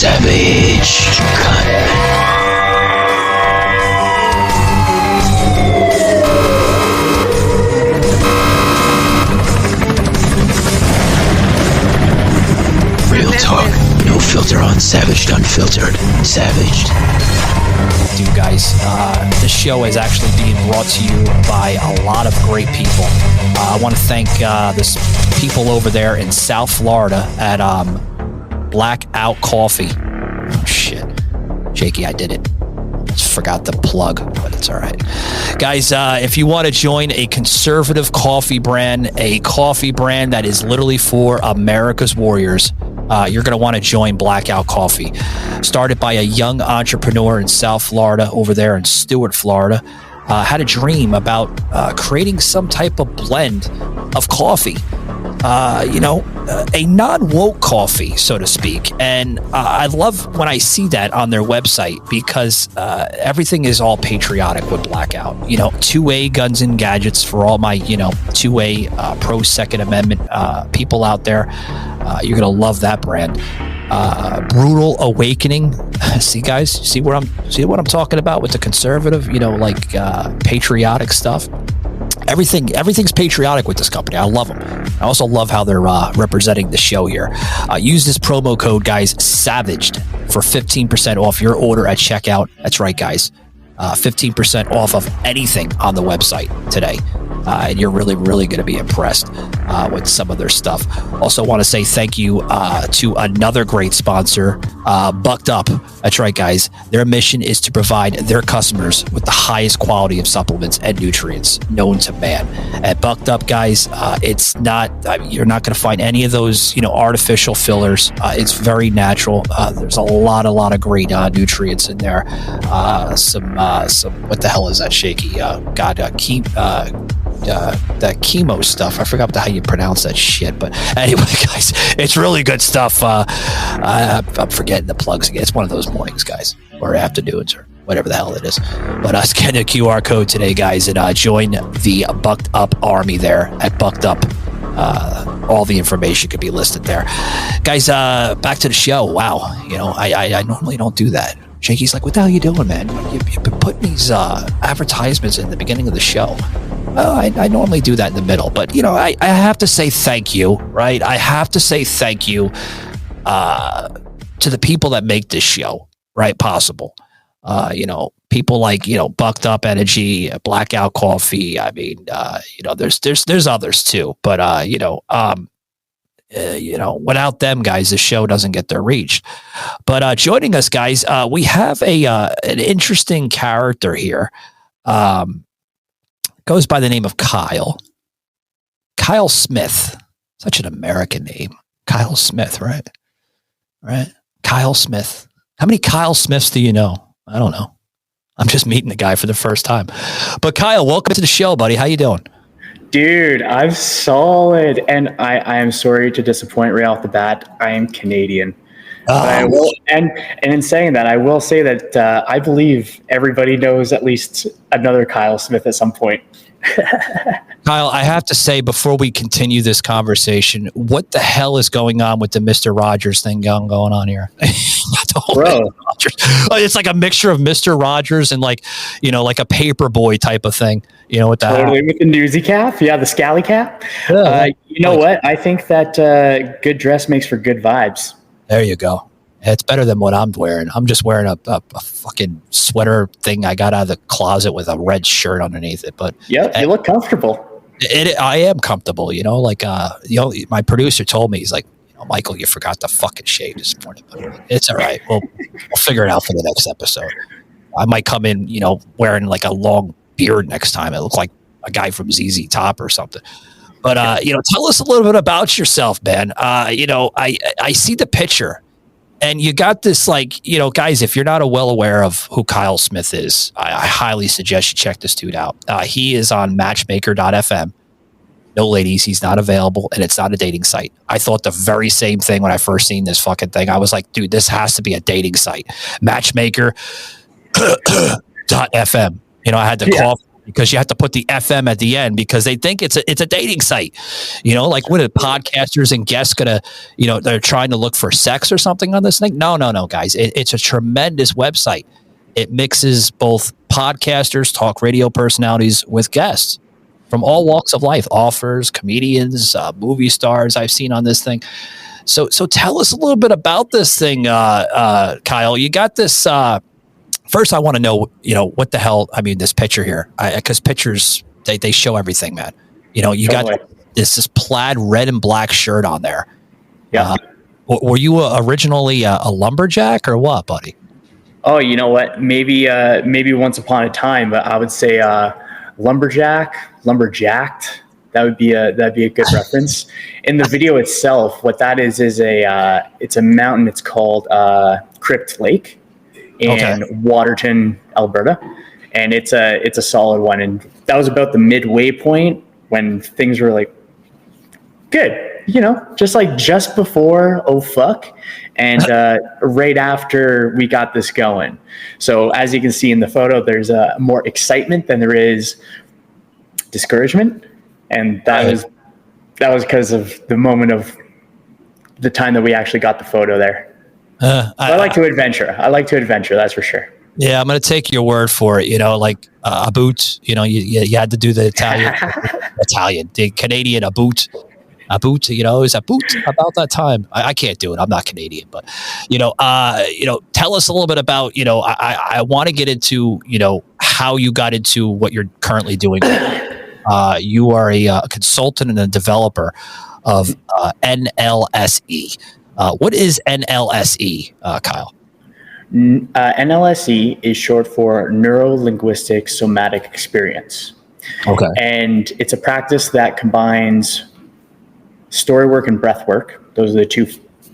Savage Gun. Real talk, no filter on Savaged Unfiltered. Savaged. Dude, guys, this show is actually being brought to you by a lot of great people. I want to thank this people over there in South Florida at Blackout Coffee. Oh, shit. Shaky, I did it. Just forgot the plug, but it's all right. Guys, if you want to join a conservative coffee brand, a coffee brand that is literally for America's warriors, you're going to want to join Blackout Coffee. Started by a young entrepreneur in South Florida, over there in Stuart, Florida. Had a dream about creating some type of blend of coffee. A non-woke coffee, so to speak. And I love when I see that on their website because everything is all patriotic with Blackout. 2A guns and gadgets for all my, 2A pro Second Amendment people out there. You're going to love that brand. Brutal Awakening. See, guys, see what I'm talking about with the conservative, patriotic stuff. Everything's patriotic with this company. I love them. I also love how they're representing the show here. Use this promo code, guys, SAVAGED, for 15% off your order at checkout. That's right, guys. 15% off of anything on the website today. And you're really, really going to be impressed with some of their stuff. Also want to say thank you to another great sponsor, Bucked Up. That's right, guys. Their mission is to provide their customers with the highest quality of supplements and nutrients known to man. At Bucked Up, guys, it's not, you're not going to find any of those, artificial fillers. It's very natural. There's a lot of great nutrients in there. Some what the hell is that, Shaky? That chemo stuff. I forgot how you pronounce that shit. But anyway, guys, it's really good stuff. I'm forgetting the plugs again. It's one of those mornings, guys, or afternoons, or whatever the hell it is. But scan the QR code today, guys, and join the Bucked Up army there at Bucked Up. All the information could be listed there. Guys, back to the show. Wow. I normally don't do that. Shaky's like, what the hell are you doing, man? You've been putting these advertisements in the beginning of the show. I normally do that in the middle, but, I have to say thank you, right? I have to say thank you to the people that make this show, right, possible. People like, Bucked Up Energy, Blackout Coffee. I mean, there's others too, but, without them, guys, the show doesn't get their reach. But joining us, guys, we have an interesting character here. Goes by the name of Kyle Smith. Such an American name, Kyle Smith, right? Kyle Smith. How many Kyle Smiths do you know? I don't know. I'm just meeting the guy for the first time. But Kyle, welcome to the show, buddy. How you doing? Dude, I'm solid, and I am sorry to disappoint right off the bat. I am Canadian. But I will, and in saying that, I will say that I believe everybody knows at least another Kyle Smith at some point. Kyle, I have to say, before we continue this conversation, what the hell is going on with the Mr. Rogers thing going on here? Bro. It's like a mixture of Mr. Rogers and like a paper boy type of thing. With that. Totally, with the newsy cap. Yeah, the scally cap. Yeah, what? I think that good dress makes for good vibes. There you go. It's better than what I'm wearing. I'm just wearing a fucking sweater thing I got out of the closet with a red shirt underneath it. But yep, you look comfortable. I am comfortable, my producer told me, he's like, Michael, you forgot to fucking shave this morning. But it's all right. We'll figure it out for the next episode. I might come in, wearing like a long beard next time. It looks like a guy from ZZ Top or something. But, tell us a little bit about yourself, man. I see the picture. And you got this, guys, if you're not well aware of who Kyle Smith is, I highly suggest you check this dude out. He is on matchmaker.fm. No, ladies, he's not available, and it's not a dating site. I thought the very same thing when I first seen this fucking thing. I was like, dude, this has to be a dating site. Matchmaker.fm. I had to because you have to put the FM at the end because they think it's a dating site. Like what are podcasters and guests gonna, they're trying to look for sex or something on this thing? No, guys. It's a tremendous website. It mixes both podcasters, talk radio personalities with guests from all walks of life, authors, comedians, movie stars I've seen on this thing. So tell us a little bit about this thing, Kyle. You got this. First, I want to know, what the hell? I mean, this picture here, because pictures they show everything, man. You totally. Got this plaid red and black shirt on there. Yeah. Were you originally a lumberjack or what, buddy? Oh, you know what? Maybe once upon a time, but I would say lumberjacked. That'd be a good reference. In the video itself, what that is it's a mountain. It's called Crypt Lake in Waterton, Alberta, and it's a solid one. And that was about the midway point when things were like good, just before oh fuck, and right after we got this going. So as you can see in the photo, there's more excitement than there is discouragement. And that was because of the moment of the time that we actually got the photo there. I like to adventure. That's for sure. Yeah, I'm going to take your word for it. Like a boot. You had to do the the Canadian a boot. Is a boot about that time. I can't do it. I'm not Canadian, but tell us a little bit about. I want to get into how you got into what you're currently doing. You are a consultant and a developer of NLSE. What is NLSE, Kyle? NLSE is short for Neuro-Linguistic Somatic Experience. Okay. And it's a practice that combines story work and breath work. Those are the two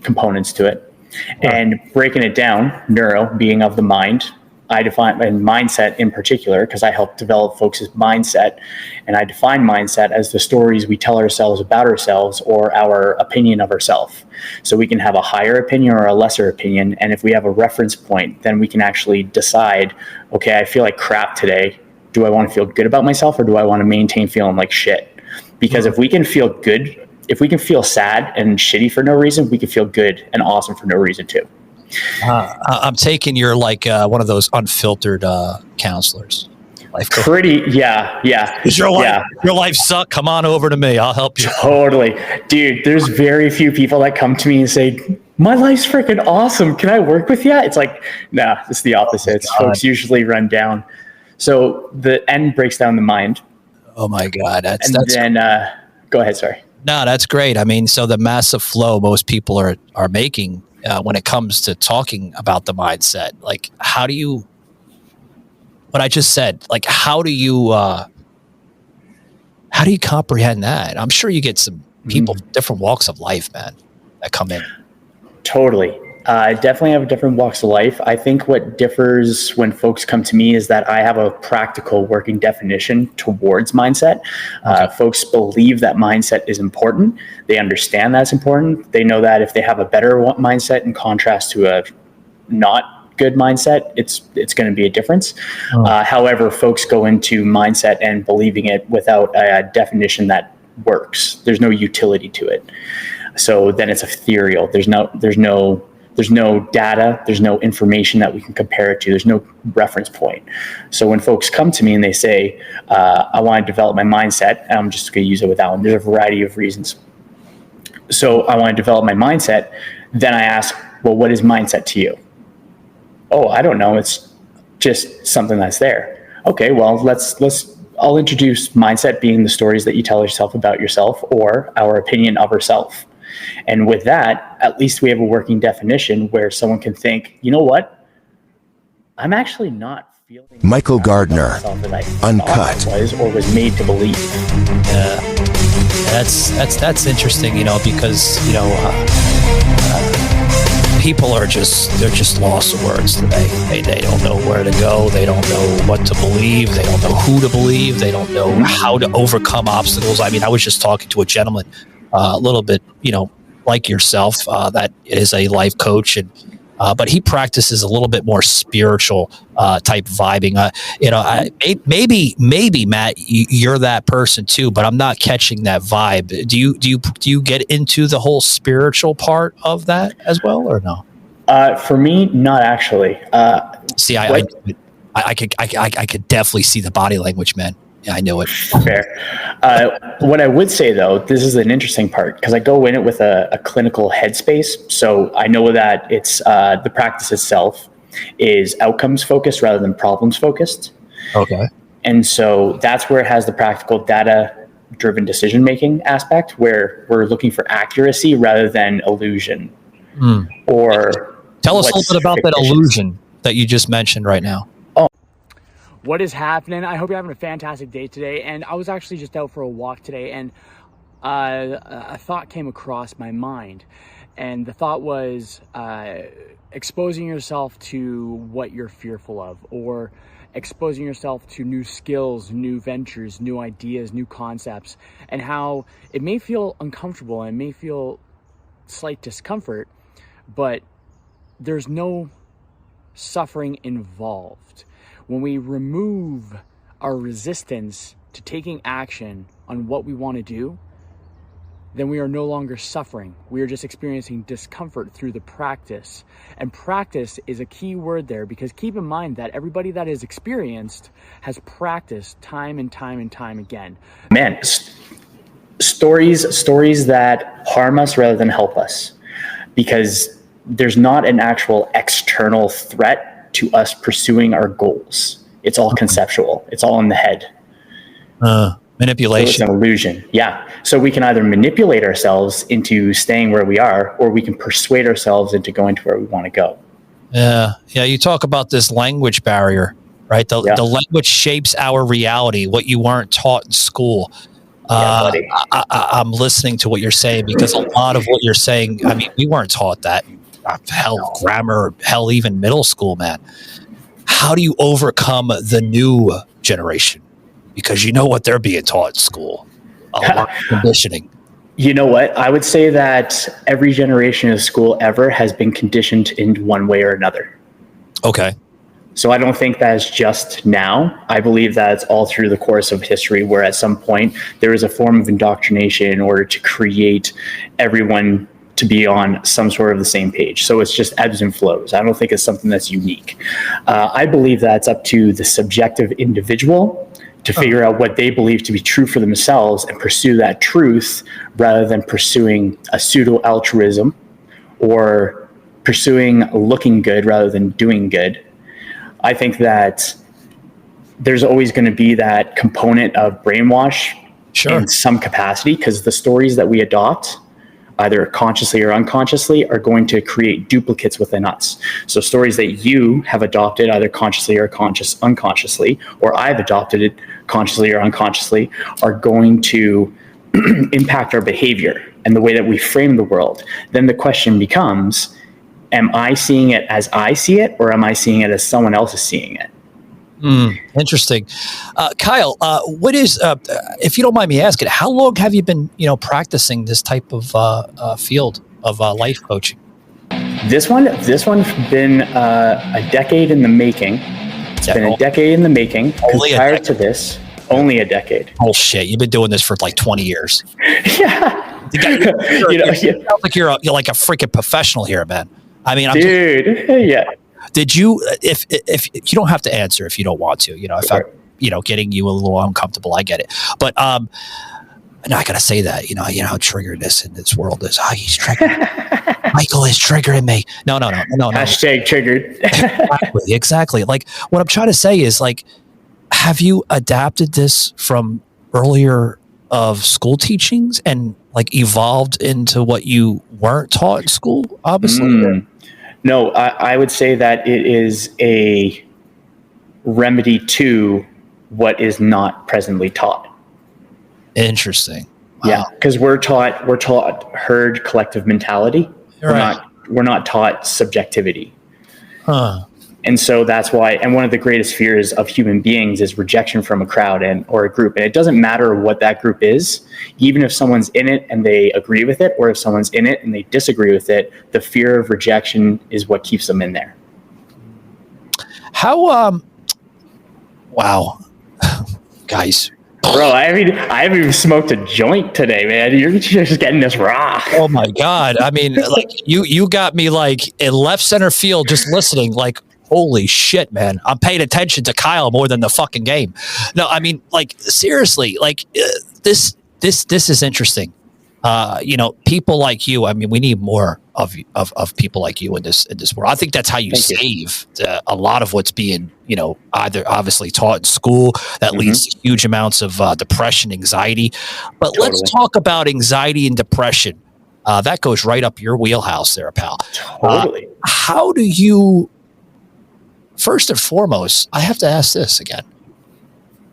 components to it. Yeah. And breaking it down, neuro being of the mind, I define, and mindset in particular, because I help develop folks' mindset, and I define mindset as the stories we tell ourselves about ourselves or our opinion of ourselves. So we can have a higher opinion or a lesser opinion, and if we have a reference point, then we can actually decide, okay, I feel like crap today. Do I want to feel good about myself, or do I want to maintain feeling like shit? Because if we can feel good, if we can feel sad and shitty for no reason, we can feel good and awesome for no reason too. I'm taking you're like one of those unfiltered counselors. Life coach. Yeah. Is your life suck? Come on over to me. I'll help you. Totally. Dude, there's very few people that come to me and say, my life's freaking awesome. Can I work with you? It's like, nah, it's the opposite. Folks usually run down. So the N breaks down the mind. Oh my God. Go ahead. Sorry. No, that's great. I mean, so the massive flow most people are making when it comes to talking about the mindset, like how do you, what I just said, like how do you comprehend that? I'm sure you get some people, different walks of life, man, that come in. Totally. Definitely have different walks of life. I think what differs when folks come to me is that I have a practical working definition towards mindset. Folks believe that mindset is important. They understand that's important. They know that if they have a better mindset in contrast to a not good mindset, it's going to be a difference. However, folks go into mindset and believing it without a definition that works. There's no utility to it. So then it's ethereal. There's no data, there's no information that we can compare it to, there's no reference point. So when folks come to me and they say, I want to develop my mindset, and I'm just going to use it with that one, there's a variety of reasons. So I want to develop my mindset, then I ask, well, what is mindset to you? Oh, I don't know, it's just something that's there. Okay, well, I'll introduce mindset being the stories that you tell yourself about yourself or our opinion of ourself. And with that, at least we have a working definition where someone can think, you know what? I'm actually not feeling Michael Gardner, Uncut, was made to believe. That's interesting, because people are just lost for words today. They don't know where to go. They don't know what to believe. They don't know who to believe. They don't know how to overcome obstacles. I mean, I was just talking to a gentleman a little bit, like yourself, that is a life coach, and but he practices a little bit more spiritual type vibing. Maybe Matt, you're that person too, but I'm not catching that vibe. Do you get into the whole spiritual part of that as well, or no? For me, not actually. See, I could definitely see the body language, man. Yeah, I knew it. Fair. What I would say, though, this is an interesting part because I go in it with a clinical headspace. So I know that it's the practice itself is outcomes focused rather than problems focused. Okay. And so that's where it has the practical data driven decision making aspect where we're looking for accuracy rather than illusion. Or tell us a little bit about that illusion that you just mentioned right now. What is happening? I hope you're having a fantastic day today. And I was actually just out for a walk today, and a thought came across my mind. And the thought was exposing yourself to what you're fearful of, or exposing yourself to new skills, new ventures, new ideas, new concepts, and how it may feel uncomfortable and it may feel slight discomfort, but there's no suffering involved. When we remove our resistance to taking action on what we want to do, then we are no longer suffering. We are just experiencing discomfort through the practice. And practice is a key word there, because keep in mind that everybody that is experienced has practiced time and time and time again. Man, stories that harm us rather than help us, because there's not an actual external threat to us pursuing our goals. It's all conceptual. It's all in the head. Manipulation. So it's an illusion. Yeah. So we can either manipulate ourselves into staying where we are, or we can persuade ourselves into going to where we want to go. Yeah. You talk about this language barrier, right? The language shapes our reality, what you weren't taught in school. Buddy. I'm listening to what you're saying, because a lot of what you're saying, I mean, we weren't taught that. Hell, grammar, hell, even middle school, man. How do you overcome the new generation? Because you know what they're being taught in school. A lot of conditioning. You know what? I would say that every generation of school ever has been conditioned in one way or another. Okay. So I don't think that's just now. I believe that it's all through the course of history, where at some point there is a form of indoctrination in order to create everyone to be on some sort of the same page. So it's just ebbs and flows. I don't think it's something that's unique. I believe that it's up to the subjective individual to figure out what they believe to be true for themselves and pursue that truth, rather than pursuing a pseudo altruism or pursuing looking good rather than doing good. I think that there's always going to be that component of brainwash in some capacity, because the stories that we adopt, either consciously or unconsciously, are going to create duplicates within us. So stories that you have adopted either consciously or unconsciously, or I've adopted it consciously or unconsciously, are going to impact our behavior and the way that we frame the world. Then the question becomes, am I seeing it as I see it, or am I seeing it as someone else is seeing it? Interesting. Kyle, what is, if you don't mind me asking, how long have you been, practicing this type of field of life coaching? This one's been a decade in the making. It's been a decade in the making. Prior to this, only a decade. Oh shit! You've been doing this for like 20 years. Yeah. You sound like you're like a freaking professional here, man. I mean, yeah. Did you, if you don't have to answer if you don't want to, if I'm, getting you a little uncomfortable, I get it. But, and I gotta say that, how triggerness in this world is. Oh, he's triggering. Michael is triggering me. No. Hashtag triggered. Exactly. Like, what I'm trying to say is, like, have you adapted this from earlier of school teachings and like evolved into what you weren't taught in school, obviously? No, I would say that it is a remedy to what is not presently taught. Interesting. Wow. Yeah, because we're taught herd collective mentality. Right. We're not taught subjectivity. Huh. And so that's why, and one of the greatest fears of human beings is rejection from a crowd or a group. And it doesn't matter what that group is, even if someone's in it and they agree with it, or if someone's in it and they disagree with it, the fear of rejection is what keeps them in there. How, wow, guys. Bro, I haven't even smoked a joint today, man. You're just getting this raw. Oh my God. I mean, like you got me like in left center field, just listening, like, holy shit, man. I'm paying attention to Kyle more than the fucking game. No, I mean, like, seriously, like this is interesting. People like you, I mean, we need more of people like you in this world. I think that's how you save a lot of what's being, either obviously taught in school that leads to huge amounts of depression, anxiety. But let's talk about anxiety and depression. That goes right up your wheelhouse there, pal. Totally. How do you, first and foremost, I have to ask this again.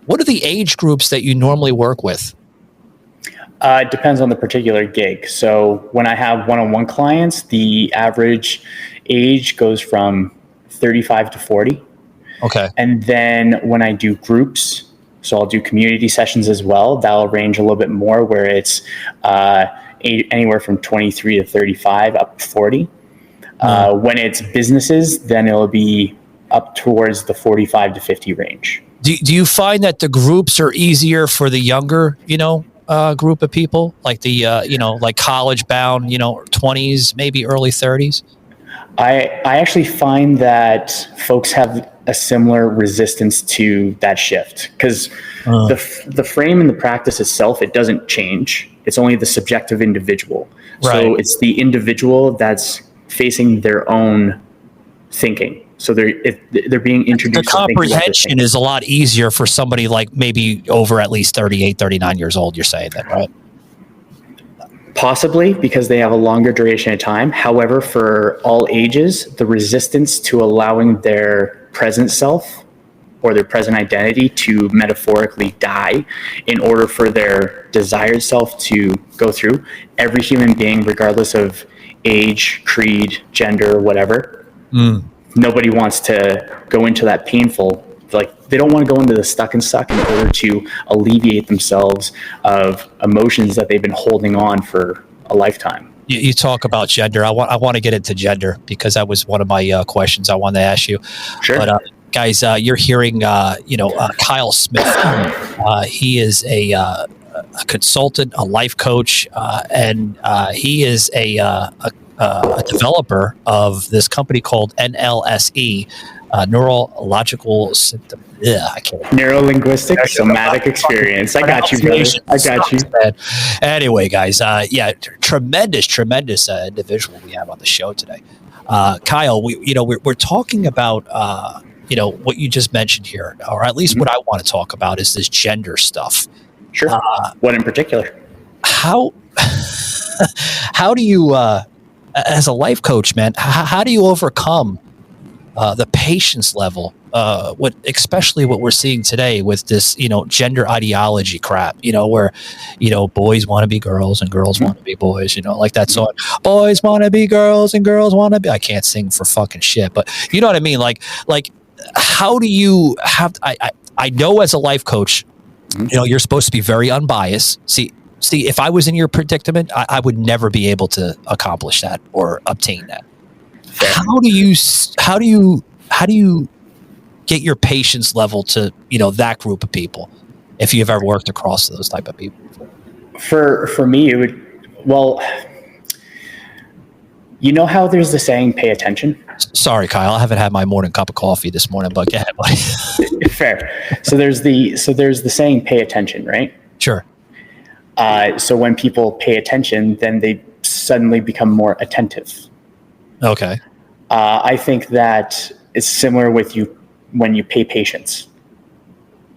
What are the age groups that you normally work with? It depends on the particular gig. So when I have one-on-one clients, the average age goes from 35 to 40. Okay. And then when I do groups, so I'll do community sessions as well, that'll range a little bit more, where it's anywhere from 23 to 35 up to 40. When it's businesses, then it'll be up towards the 45 to 50 range. Do you find that the groups are easier for the younger, group of people, like the like college bound, 20s, maybe early 30s? I actually find that folks have a similar resistance to that shift, because the frame and the practice itself, it doesn't change. It's only the subjective individual. Right. So it's the individual that's facing their own thinking. So they're being introduced. The comprehension is a lot easier for somebody like maybe over at least 38, 39 years old. You're saying that, right? Possibly, because they have a longer duration of time. However, for all ages, the resistance to allowing their present self or their present identity to metaphorically die in order for their desired self to go through, every human being, regardless of age, creed, gender, whatever, nobody wants to go into that painful, like they don't want to go into the stuck in order to alleviate themselves of emotions that they've been holding on for a lifetime. You talk about gender. I want to get into gender because that was one of my questions I wanted to ask you. Sure. But guys, you're hearing, Kyle Smith. He is a consultant, a life coach, and he is a developer of this company called NLSE, neurological symptom. I can't. Neuro-linguistic somatic experience. I got you, brother. I got you. Anyway, guys, tremendous individual we have on the show today. Kyle, we're talking about what you just mentioned here, or at least what I want to talk about is this gender stuff. Sure. What in particular? How do you, as a life coach, man, how do you overcome the patience level, especially what we're seeing today with this, gender ideology crap, where, boys want to be girls and girls want to be boys, like that song, boys want to be girls and girls want to be, I can't sing for fucking shit, but you know what I mean? Like, how do you have, I know as a life coach, you're supposed to be very unbiased. See, if I was in your predicament, I would never be able to accomplish that or obtain that. Fair. How do you get your patience level to, that group of people? If you've ever worked across those type of people. For me, it would, well, how there's the saying, pay attention. Sorry, Kyle, I haven't had my morning cup of coffee this morning, but go ahead, buddy. Fair. So there's the saying, pay attention, right? Sure. So when people pay attention, then they suddenly become more attentive. Okay. I think that it's similar with you when you pay patience.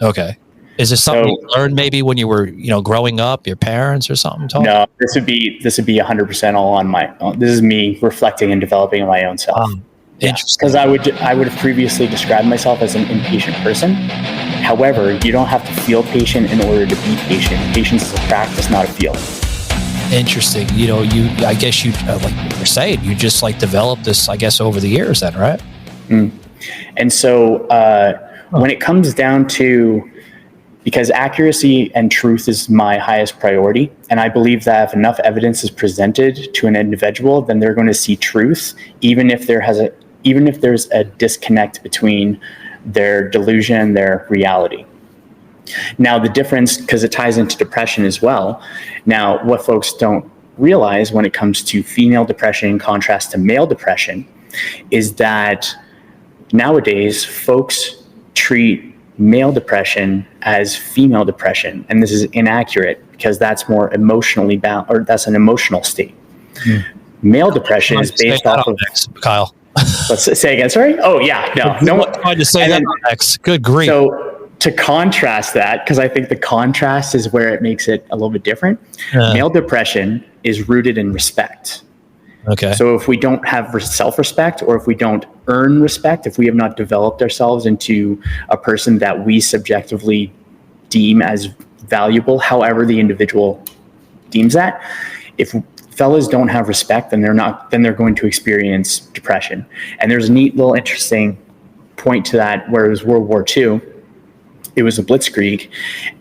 Okay. Is this something you learned maybe when you were, growing up, your parents or something? No, this would be 100% all on my own. This is me reflecting and developing my own self. Interesting. Because I would have previously described myself as an impatient person. However, you don't have to feel patient in order to be patient. Patience is a practice, not a feeling. Interesting. I guess you, like you're saying, you just like developed this, I guess, over the years then, right? And so when it comes down to, because accuracy and truth is my highest priority, and I believe that if enough evidence is presented to an individual, then they're going to see truth, even if there's a disconnect between their delusion and their reality. Now, the difference, because it ties into depression as well. Now, what folks don't realize when it comes to female depression in contrast to male depression is that nowadays folks treat male depression as female depression, and this is inaccurate because that's more emotionally bound, or that's an emotional state. Male depression is based off of Kyle. Let's say again. Sorry. Oh yeah. No one tried to say that. X. Good grief. So to contrast that, because I think the contrast is where it makes it a little bit different. Male depression is rooted in respect. Okay. So if we don't have self-respect, or if we don't earn respect, if we have not developed ourselves into a person that we subjectively deem as valuable, however the individual deems that, if fellas don't have respect, then they're going to experience depression. And there's a neat little interesting point to that, where it was World War II. It was a blitzkrieg,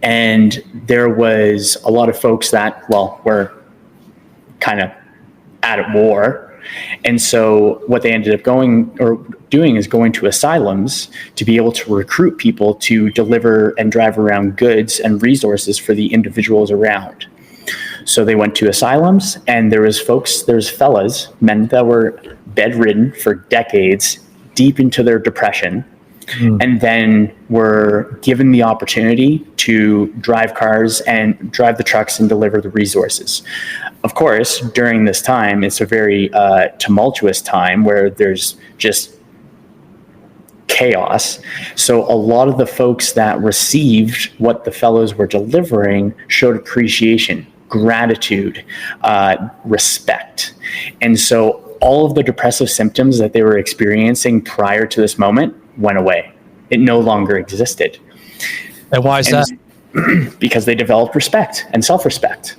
and there was a lot of folks that, were kind of at war. And so what they ended up doing is going to asylums to be able to recruit people to deliver and drive around goods and resources for the individuals around. So they went to asylums, and there's fellas, men that were bedridden for decades, deep into their depression, and then were given the opportunity to drive cars and drive the trucks and deliver the resources. Of course, during this time, it's a very tumultuous time where there's just chaos. So a lot of the folks that received what the fellows were delivering showed appreciation, gratitude, respect. And so all of the depressive symptoms that they were experiencing prior to this moment went away. It no longer existed. And why is that? Because they developed respect and self-respect.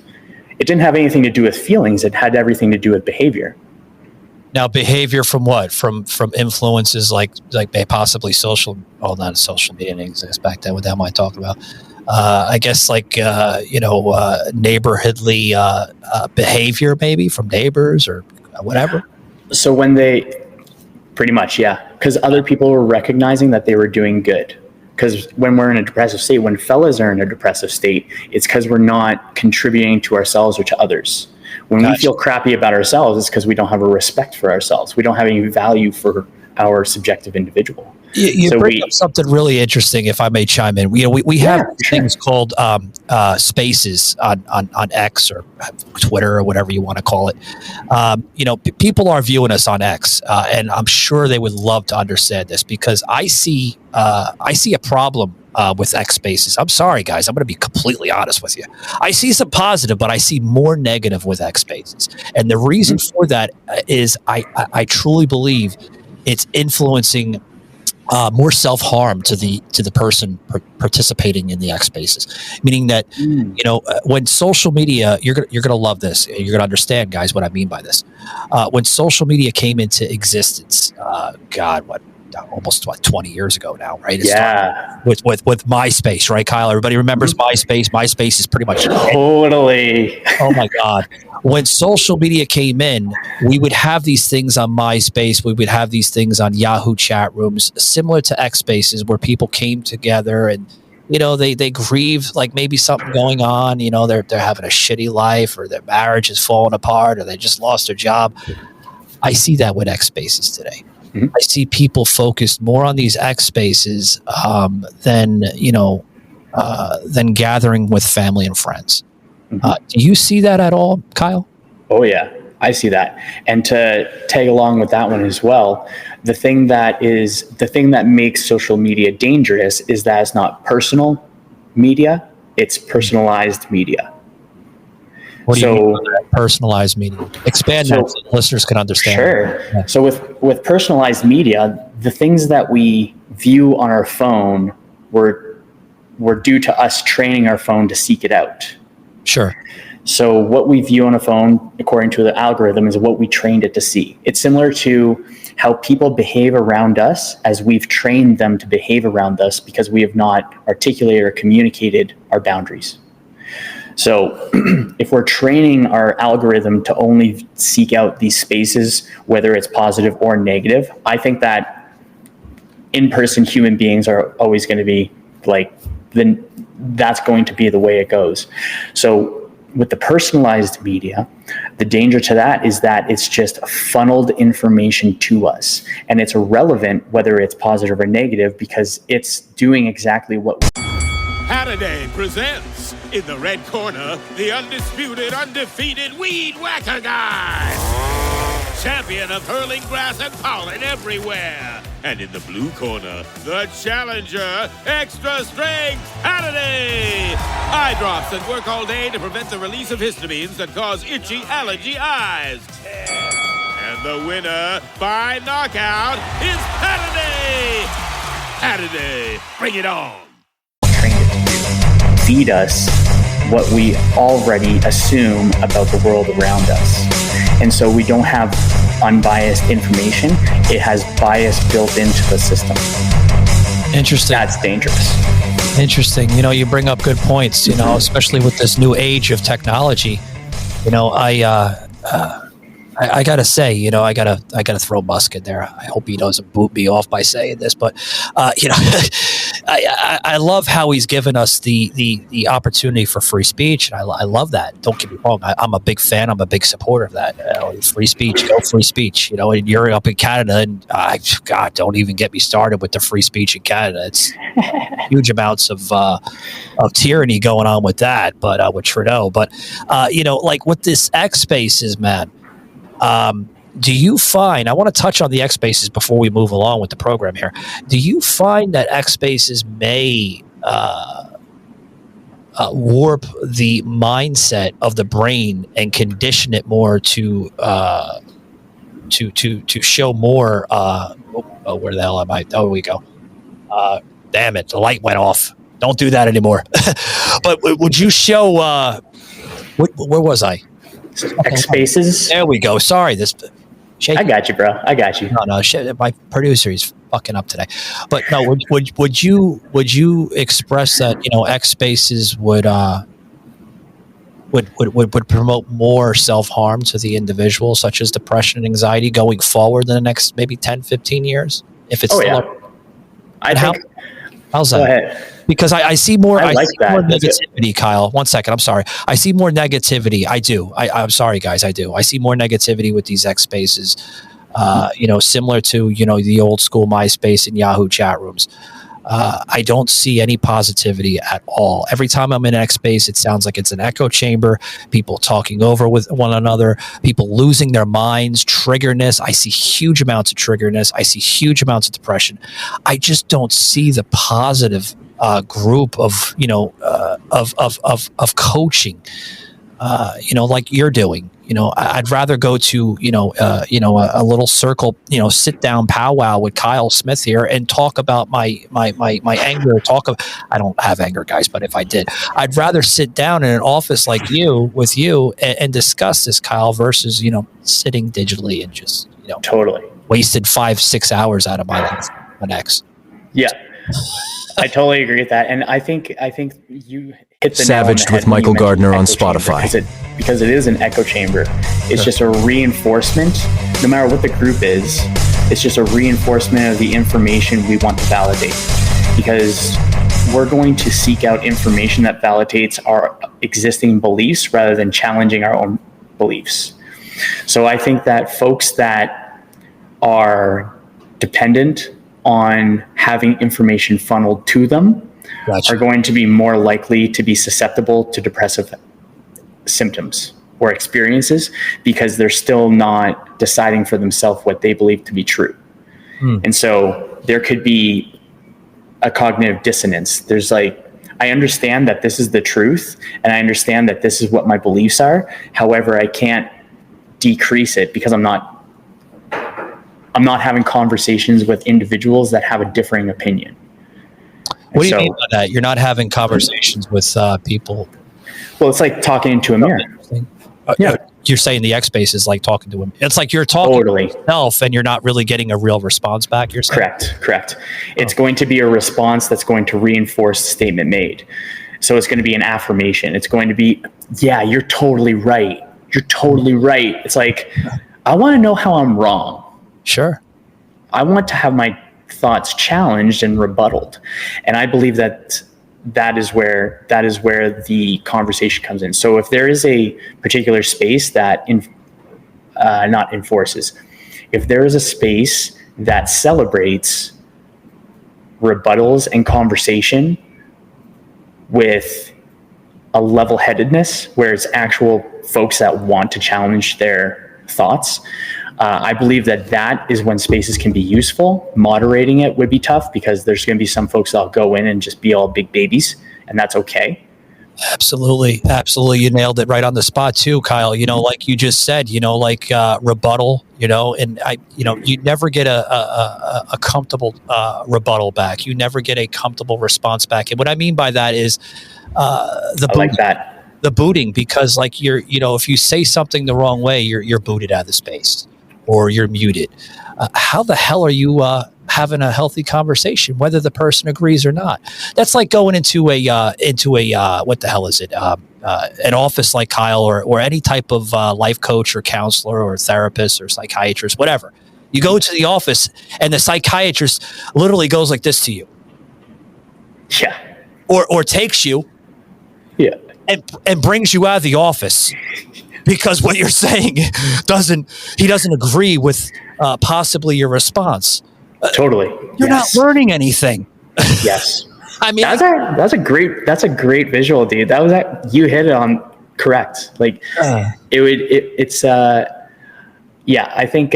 It didn't have anything to do with feelings. It had everything to do with behavior. Now, behavior from what? From influences like possibly social, not social media things back then. What the hell am I talking about? I guess neighborhoodly behavior, maybe from neighbors or whatever. So when they, pretty much, yeah, because other people were recognizing that they were doing good. Because when we're in a depressive state, when fellas are in a depressive state, it's because we're not contributing to ourselves or to others. When we feel crappy about ourselves, it's because we don't have a respect for ourselves. We don't have any value for our subjective individual. You bring up something really interesting, if I may chime in. We have things called spaces on X or Twitter or whatever you want to call it. People are viewing us on X, and I'm sure they would love to understand this, because I see a problem with X spaces. I'm sorry, guys. I'm going to be completely honest with you. I see some positive, but I see more negative with X spaces. And the reason for that is I truly believe it's influencing more self-harm to the person participating in the X spaces, meaning that when social media, you're gonna love this. You're gonna understand, guys, what I mean by this. When social media came into existence, almost 20 years ago now, right? It with MySpace, right, Kyle? Everybody remembers MySpace. MySpace is pretty much totally. Oh my God. When social media came in, we would have these things on MySpace. We would have these things on Yahoo chat rooms, similar to X Spaces, where people came together and, they grieve, like maybe something going on. They're having a shitty life, or their marriage is falling apart, or they just lost their job. I see that with X Spaces today. I see people focused more on these X Spaces than gathering with family and friends. Do you see that at all, Kyle? Oh yeah, I see that. And to tag along with that one as well, the thing that makes social media dangerous is that it's not personal media, it's personalized media. What do you mean by that? Personalized media? Expand that so listeners can understand. Sure. Yeah. So with personalized media, the things that we view on our phone were due to us training our phone to seek it out. Sure. So what we view on a phone, according to the algorithm, is what we trained it to see. It's similar to how people behave around us as we've trained them to behave around us because we have not articulated or communicated our boundaries. So if we're training our algorithm to only seek out these spaces, whether it's positive or negative, I think that in-person human beings are always going to be like, then that's going to be the way it goes. So with the personalized media, the danger to that is that it's just funneled information to us, and it's irrelevant whether it's positive or negative because it's doing exactly what Halliday presents, in the red corner, the undisputed, undefeated Weed Whacker Guy, champion of hurling grass and pollen everywhere. And in the blue corner, the challenger, extra strength Halliday. Eye drops that work all day to prevent the release of histamines that cause itchy allergy eyes. And the winner by knockout is Halliday. Halliday, bring it on. trained it to do. Feed us what we already assume about the world around us. And so we don't have unbiased information. It has bias built into the system. Interesting. That's dangerous. Interesting. You know, you bring up good points, you know, especially with this new age of technology. You know, I gotta say, you know, I gotta throw Musk in there. I hope he doesn't boot me off by saying this, but you know, I love how he's given us the opportunity for free speech. And I love that. Don't get me wrong. I'm a big fan. I'm a big supporter of that. You know, free speech, go free speech. You know, and you're up in Canada, and God, don't even get me started with the free speech in Canada. It's huge amounts of tyranny going on with that, but with Trudeau. But you know, like with this X Spaces, man. Do you find, I want to touch on the X Spaces before we move along with the program here. Do you find that X Spaces may warp the mindset of the brain and condition it more to show more, where the hell am I? Oh, we go. Damn it, the light went off. Don't do that anymore. But would you show, where was I? X Spaces. There we go. Sorry, I got you, bro. I got you. No, shit, my producer is fucking up today. But no, would you express that, you know, X Spaces would promote more self-harm to the individual, such as depression and anxiety, going forward in the next maybe 10, 15 years? If it's how's that? Go ahead. Because I see more. I like see that. more negativity, Kyle. 1 second. I'm sorry. I see more negativity. I do. I'm sorry, guys. I do. I see more negativity with these X Spaces. You know, similar to, you know, the old school MySpace and Yahoo chat rooms. I don't see any positivity at all. Every time I'm in X Space, it sounds like it's an echo chamber. People talking over with one another. People losing their minds. Triggerness. I see huge amounts of triggerness. I see huge amounts of depression. I just don't see the positive group of, you know, of coaching, you know, like you're doing. You know, I'd rather go to, a little circle, you know, sit down powwow with Kyle Smith here and talk about my anger. I don't have anger, guys, but if I did, I'd rather sit down in an office like with you and discuss this, Kyle, versus, you know, sitting digitally and just, you know, totally wasted 5-6 hours out of my life on X. Yeah. I totally agree with that, and I think you hit the Savaged nail on the head with Michael Gardner on echo chamber, Spotify. because it is an echo chamber. It's just a reinforcement. No matter what the group is, it's just a reinforcement of the information we want to validate. Because we're going to seek out information that validates our existing beliefs rather than challenging our own beliefs. So I think that folks that are dependent on having information funneled to them are going to be more likely to be susceptible to depressive symptoms or experiences because they're still not deciding for themselves what they believe to be true. And so there could be a cognitive dissonance. There's like, I understand that this is the truth and I understand that this is what my beliefs are. However, I can't decrease it because I'm not having conversations with individuals that have a differing opinion. What do you mean by that? You're not having conversations with people? Well, it's like talking into a mirror. Yeah. You're saying the X space is like talking to him. It's like you're talking to yourself and you're not really getting a real response back. You're saying? Correct. It's going to be a response that's going to reinforce the statement made. So it's going to be an affirmation. It's going to be, yeah, you're totally right. You're totally right. It's like, I want to know how I'm wrong. Sure. I want to have my thoughts challenged and rebutted. And I believe that is where the conversation comes in. So if there is a particular space that not enforces, if there is a space that celebrates rebuttals and conversation with a level-headedness, where it's actual folks that want to challenge their thoughts, I believe that is when spaces can be useful. Moderating it would be tough because there's going to be some folks that'll go in and just be all big babies, and that's okay. Absolutely. You nailed it right on the spot too, Kyle. Like you just said, rebuttal, and you never get a comfortable rebuttal back. You never get a comfortable response back. And what I mean by that is the booting, because like if you say something the wrong way, you're booted out of the space or you're muted. How the hell are you having a healthy conversation, whether the person agrees or not? That's like going into a what the hell is it? An office like Kyle or any type of life coach or counselor or therapist or psychiatrist, whatever. You go to the office and the psychiatrist literally goes like this to you. Yeah. Or takes you. Yeah. And brings you out of the office because what you're saying he doesn't agree with possibly your response. Totally. You're not learning anything. Yes. I mean, that's a great visual, dude. You hit it on correct. Like I think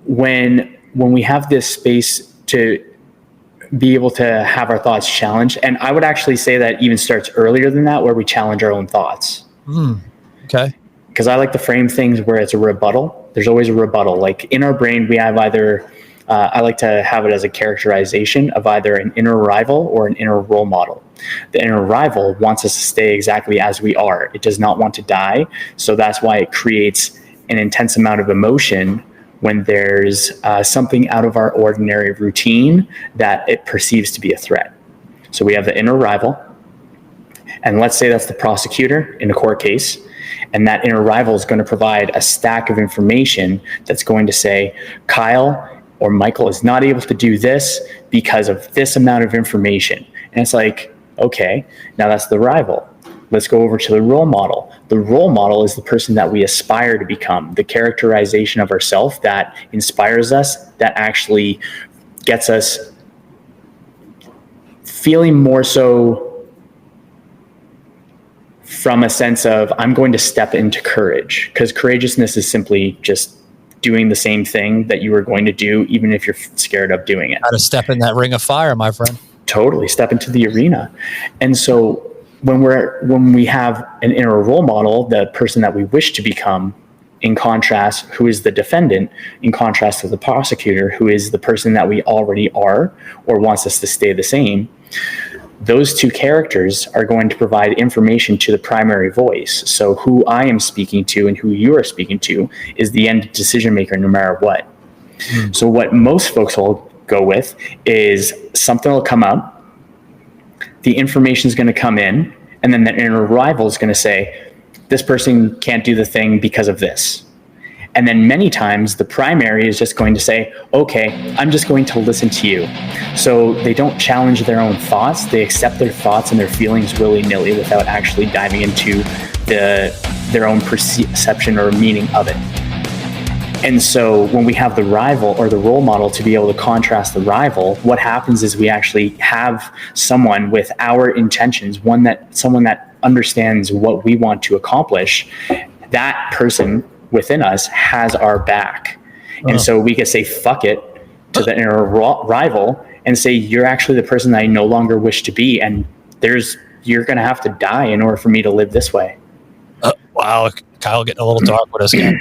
when we have this space to be able to have our thoughts challenged, and I would actually say that even starts earlier than that, where we challenge our own thoughts. Okay. Because I like to frame things where it's a rebuttal. There's always a rebuttal. Like in our brain, we have either I like to have it as a characterization of either an inner rival or an inner role model. The inner rival wants us to stay exactly as we are. It does not want to die. So that's why it creates an intense amount of emotion when there's something out of our ordinary routine that it perceives to be a threat. So we have the inner rival, and let's say that's the prosecutor in a court case, and that inner rival is going to provide a stack of information that's going to say, Kyle or Michael is not able to do this because of this amount of information. And it's like, okay, now that's the rival. Let's go over to the role model. The role model is the person that we aspire to become, the characterization of ourselves that inspires us, that actually gets us feeling more so from a sense of, I'm going to step into courage, because courageousness is simply just doing the same thing that you were going to do, even if you're scared of doing it. How to step in that ring of fire, my friend. Totally, step into the arena. And so when we have an inner role model, the person that we wish to become, in contrast, who is the defendant, in contrast to the prosecutor, who is the person that we already are or wants us to stay the same, those two characters are going to provide information to the primary voice. So who I am speaking to and who you are speaking to is the end decision maker no matter what. So what most folks will go with is something will come up, the information is going to come in, and then the inner rival is going to say, this person can't do the thing because of this. And then many times the primary is just going to say, okay, I'm just going to listen to you. So they don't challenge their own thoughts. They accept their thoughts and their feelings willy-nilly without actually diving into their own perception or meaning of it. And so when we have the rival or the role model to be able to contrast the rival, what happens is we actually have someone with our intentions, someone that understands what we want to accomplish. That person within us has our back. And so we can say, fuck it to the inner rival and say, you're actually the person that I no longer wish to be. And you're going to have to die in order for me to live this way. Wow. Kyle getting a little dark with us again.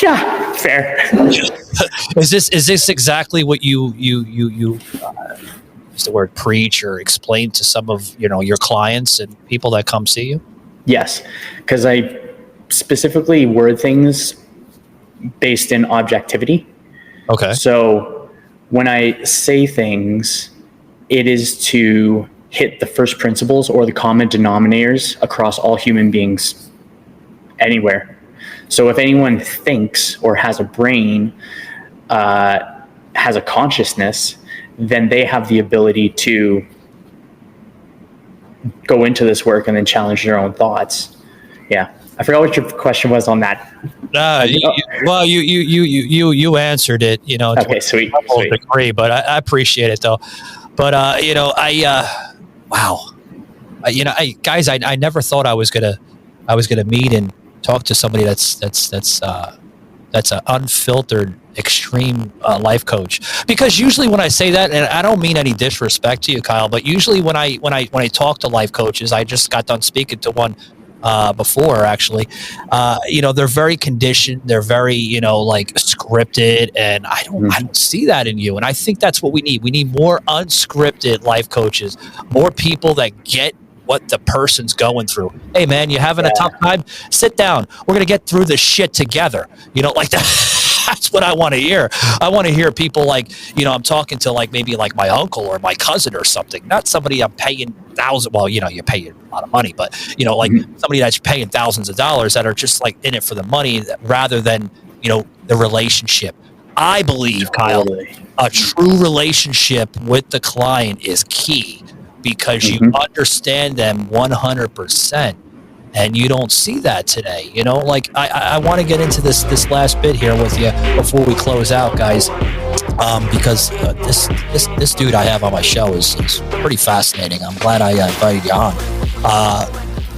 Yeah, fair. Is this exactly what you use the word preach or explain to some of, your clients and people that come see you? Yes, because I specifically word things based in objectivity. Okay. So when I say things, it is to hit the first principles or the common denominators across all human beings anywhere. So if anyone thinks or has a brain, has a consciousness, then they have the ability to go into this work and then challenge their own thoughts. Yeah. I forgot what your question was on that. You answered it, Okay, sweet. degree, but I appreciate it though. But, wow. Guys, I never thought I was going to meet and talk to somebody that's an unfiltered extreme life coach. Because usually when I say that, and I don't mean any disrespect to you, Kyle, but usually when I talk to life coaches, I just got done speaking to one before actually, they're very conditioned, they're very, scripted, and I don't see that in you. And I think that's what we need. We need more unscripted life coaches, more people that get what the person's going through. Hey man, you having a tough time? Sit down. We're going to get through this shit together. Like that. That's what I want to hear. I want to hear people like, I'm talking to maybe my uncle or my cousin or something, not somebody I'm paying thousands. Well, you pay a lot of money, but somebody that's paying thousands of dollars that are just in it for the money rather than, the relationship. I believe, Kyle, a true relationship with the client is key because you understand them 100%. And you don't see that today, I want to get into this last bit here with you before we close out, guys, because this dude I have on my show is pretty fascinating. I'm glad I invited you on.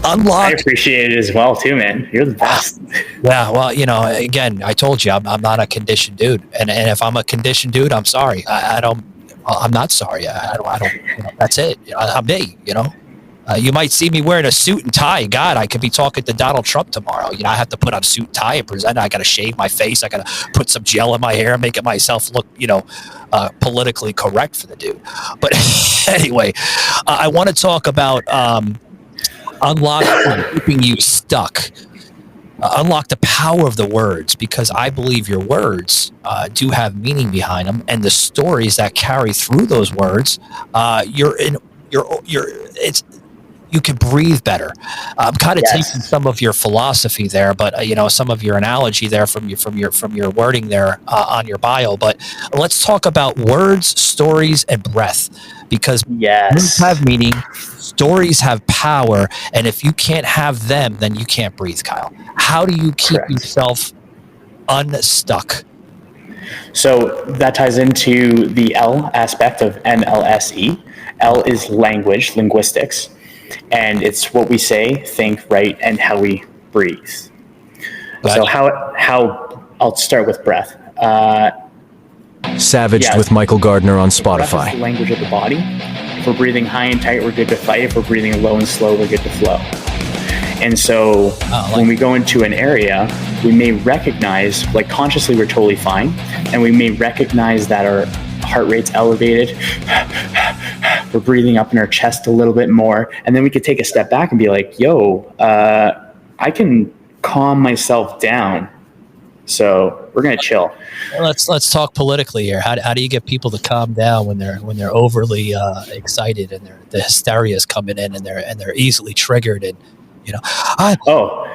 Unlock. I appreciate it as well too, man. You're the best. Yeah, well, again, I told you I'm not a conditioned dude, and if I'm a conditioned dude, I'm sorry. I'm not sorry. I don't. That's it. I'm me. You might see me wearing a suit and tie. God, I could be talking to Donald Trump tomorrow. I have to put on a suit and tie and present. I got to shave my face. I got to put some gel in my hair, make it myself look, politically correct for the dude. But anyway, I want to talk about unlocking, keeping you stuck. Unlock the power of the words, because I believe your words do have meaning behind them, and the stories that carry through those words. You can breathe better. I'm kind of taking some of your philosophy there, but some of your analogy there from your wording there on your bio. But let's talk about words, stories, and breath, because words have meaning, stories have power, and if you can't have them, then you can't breathe, Kyle. How do you keep yourself unstuck? So that ties into the L aspect of NLSE. L is language, linguistics. And it's what we say, think, write, and how we breathe. So how I'll start with breath. Savaged with Michael Gardner on Spotify. Breath is the language of the body. If we're breathing high and tight, we're good to fight. If we're breathing low and slow, we're good to flow. And so when we go into an area, we may recognize, consciously we're totally fine, and we may recognize that our heart rate's elevated. We're breathing up in our chest a little bit more. And then we could take a step back and be like, I can calm myself down. So we're going to chill. Let's talk politically here. How do you get people to calm down when they're overly excited and the hysteria is coming in and they're easily triggered and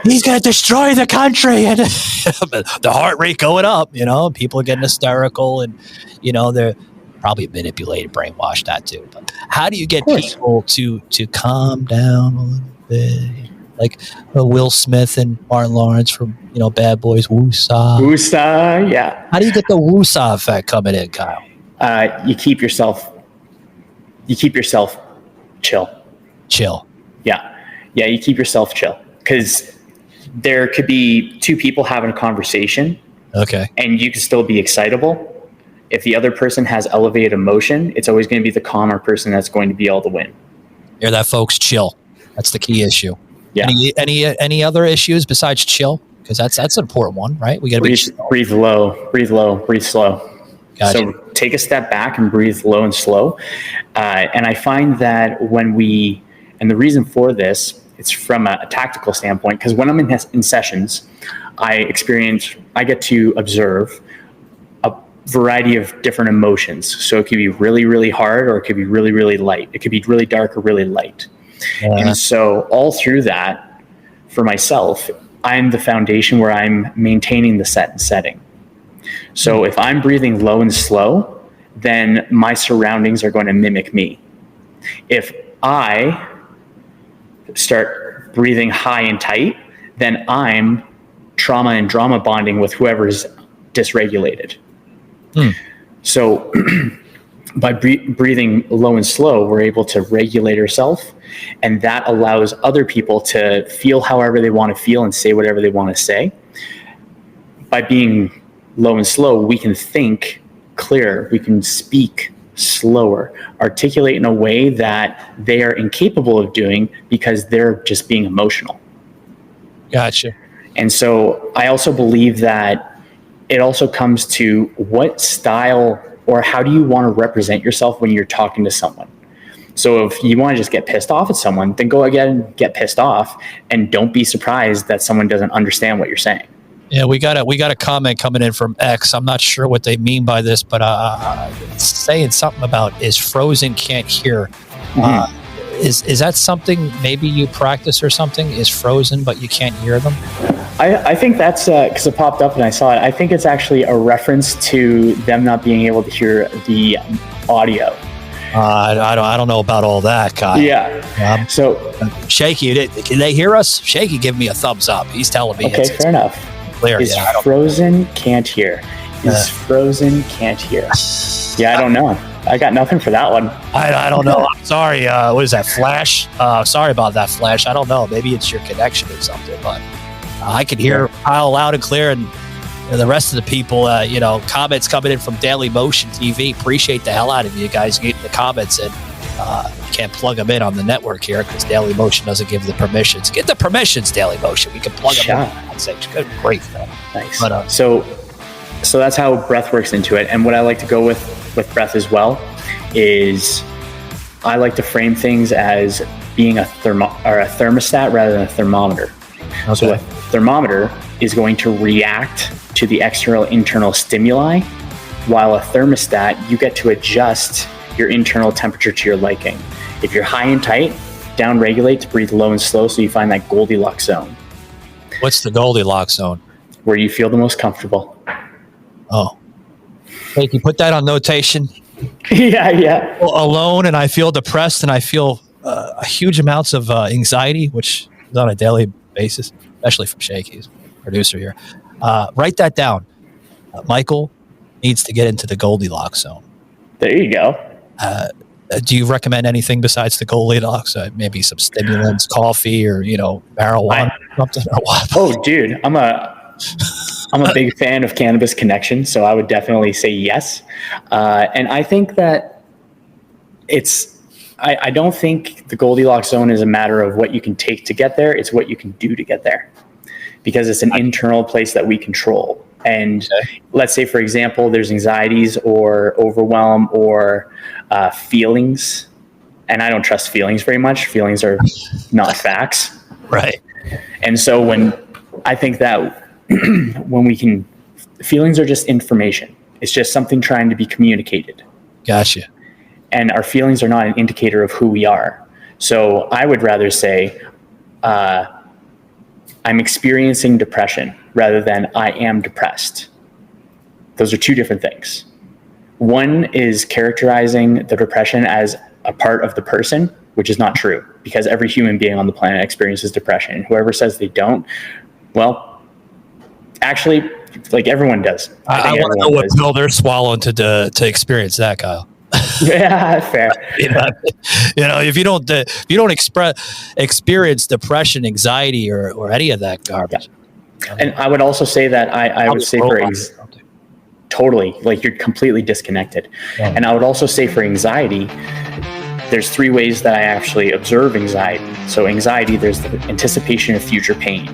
he's going to destroy the country and the heart rate going up, people are getting hysterical and, they're probably manipulated, brainwashed, that too. But how do you get people to calm down a little bit? Like Will Smith and Martin Lawrence from, Bad Boys, woosah. Woosah, yeah. How do you get the woosah effect coming in, Kyle? You keep yourself chill. Chill. Yeah, you keep yourself chill. Because there could be two people having a conversation. Okay. And you can still be excitable. If the other person has elevated emotion, it's always going to be the calmer person that's going to be able to win. Hear that, folks? Chill. That's the key issue. Yeah. Any other issues besides chill? Because that's an important one, right? We got to breathe low, breathe slow. Gotcha. So take a step back and breathe low and slow. And I find that and the reason for this, it's from a tactical standpoint, because when I'm in sessions, I get to observe a variety of different emotions. So it could be really, really hard, or it could be really, really light. It could be really dark or really light. And so all through that, for myself, I'm the foundation where I'm maintaining the setting. So if I'm breathing low and slow, then my surroundings are going to mimic me. If I start breathing high and tight, then I'm trauma and drama bonding with whoever's dysregulated. So by breathing low and slow, we're able to regulate ourselves, and that allows other people to feel however they want to feel and say whatever they want to say. By being low and slow, we can think clearer, we can speak slower, articulate in a way that they are incapable of doing because they're just being emotional. Gotcha. And so I also believe that it also comes to what style or how do you want to represent yourself when you're talking to someone. So if you want to just get pissed off at someone, then go again and get pissed off, and don't be surprised that someone doesn't understand what you're saying. Yeah, we got a comment coming in from X. I'm not sure what they mean by this, but it's saying something about is frozen can't hear. Is that something maybe you practice or something? Is frozen but you can't hear them? I think that's because it popped up and I saw it. I think it's actually a reference to them not being able to hear the audio. I don't know about all that, Kyle. Yeah. So Shaky, can they hear us? Shaky, give me a thumbs up. He's telling me. Okay, fair enough. Clear. Is frozen can't hear. Is frozen can't hear. Yeah, I don't know. I got nothing for that one. I don't know. I'm sorry. What is that, Flash? Sorry about that, Flash. I don't know. Maybe it's your connection or something, but I can hear Kyle loud and clear, and the rest of the people, comments coming in from Daily Motion TV. Appreciate the hell out of you guys getting the comments in. Can't plug them in on the network here because Daily Motion doesn't give the permissions. Get the permissions, Daily Motion. We can plug them in. Good, great. Nice. But, so that's how breath works into it. And what I like to go with breath as well is I like to frame things as being a thermostat rather than a thermometer. Okay. So a thermometer is going to react to the external internal stimuli, while a thermostat, you get to adjust your internal temperature to your liking. If you're high and tight, down regulate to breathe low and slow so you find that Goldilocks zone. What's the Goldilocks zone? Where you feel the most comfortable. Oh. Hey, can you put that on notation? Yeah. Alone, and I feel depressed, and I feel huge amounts of anxiety, which is on a daily basis, especially from Shaky's producer here. Write that down. Michael needs to get into the Goldilocks zone. There you go. Do you recommend anything besides the Goldilocks? Maybe some stimulants, coffee, or marijuana, something, or what? Oh, dude, I'm a big fan of Cannabis Connection, so I would definitely say yes. And I think that I don't think the Goldilocks zone is a matter of what you can take to get there. It's what you can do to get there, because it's an internal place that we control. And let's say, for example, there's anxieties or overwhelm or feelings. And I don't trust feelings very much. Feelings are not facts. Right. And so when I think that feelings are just information. It's just something trying to be communicated. Gotcha. And our feelings are not an indicator of who we are. So I would rather say, I'm experiencing depression rather than I am depressed. Those are two different things. One is characterizing the depression as a part of the person, which is not true, because every human being on the planet experiences depression. And whoever says they don't, well, actually, like everyone does. I want to know what pill they're swallowing to experience that, Kyle. Yeah, fair. If you don't experience depression, anxiety, or any of that garbage. And I would also say that I would say totally, like you're completely disconnected. Yeah. And I would also say for anxiety, there's three ways that I actually observe anxiety. So anxiety, there's the anticipation of future pain.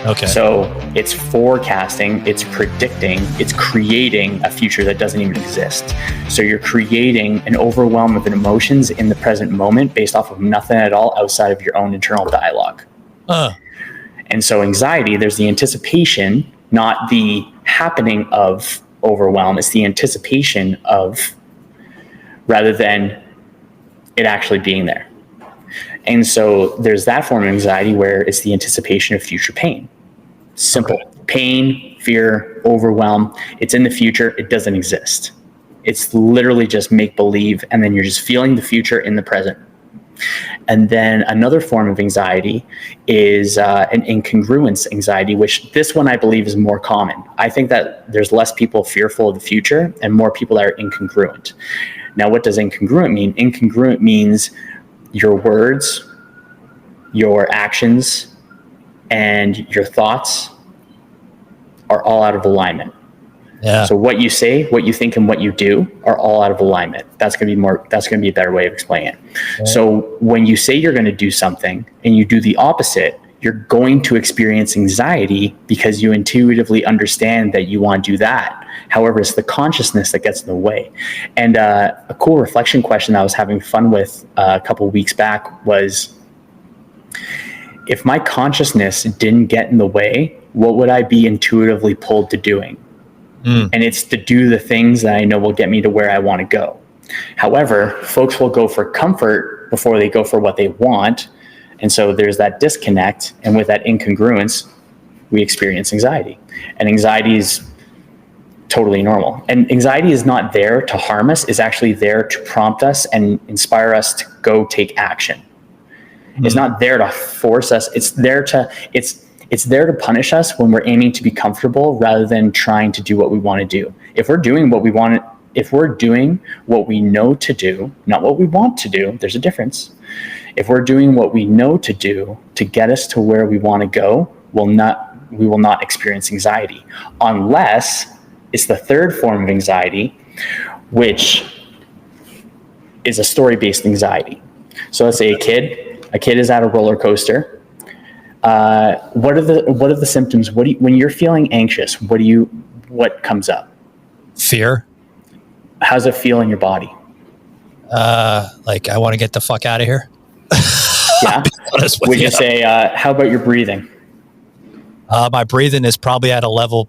Okay. So it's forecasting, it's predicting, it's creating a future that doesn't even exist. So you're creating an overwhelm of emotions in the present moment based off of nothing at all outside of your own internal dialogue. And so anxiety, there's the anticipation, not the happening of overwhelm. It's the anticipation of, rather than it actually being there. And so there's that form of anxiety where it's the anticipation of future pain. Simple. Okay. Pain, fear, overwhelm. It's in the future. It doesn't exist. It's literally just make believe. And then you're just feeling the future in the present. And then another form of anxiety is an incongruence anxiety, which this one I believe is more common. I think that there's less people fearful of the future and more people that are incongruent. Now, what does incongruent mean? Incongruent means your words, your actions, and your thoughts are all out of alignment. Yeah. So what you say, what you think, and what you do are all out of alignment. That's going to be a better way of explaining it. Yeah. So when you say you're going to do something and you do the opposite, you're going to experience anxiety because you intuitively understand that you want to do that. However, it's the consciousness that gets in the way. And a cool reflection question that I was having fun with a couple of weeks back was, if my consciousness didn't get in the way, what would I be intuitively pulled to doing? And it's to do the things that I know will get me to where I want to go. However, folks will go for comfort before they go for what they want. And so there's that disconnect. And with that incongruence, we experience anxiety. And anxiety is totally normal. And anxiety is not there to harm us. It's actually there to prompt us and inspire us to go take action. It's not there to force us. It's there to punish us when we're aiming to be comfortable rather than trying to do what we want to do. If we're doing what we want, if we're doing what we know to do, not what we want to do, there's a difference. If we're doing what we know to do to get us to where we want to go, we will not experience anxiety, unless it's the third form of anxiety, which is a story-based anxiety. So let's say a kid is at a roller coaster. What are the symptoms? When you're feeling anxious, what comes up? Fear. How's it feel in your body? Like I want to get the fuck out of here. Yeah. Would you say, how about your breathing? My breathing is probably at a level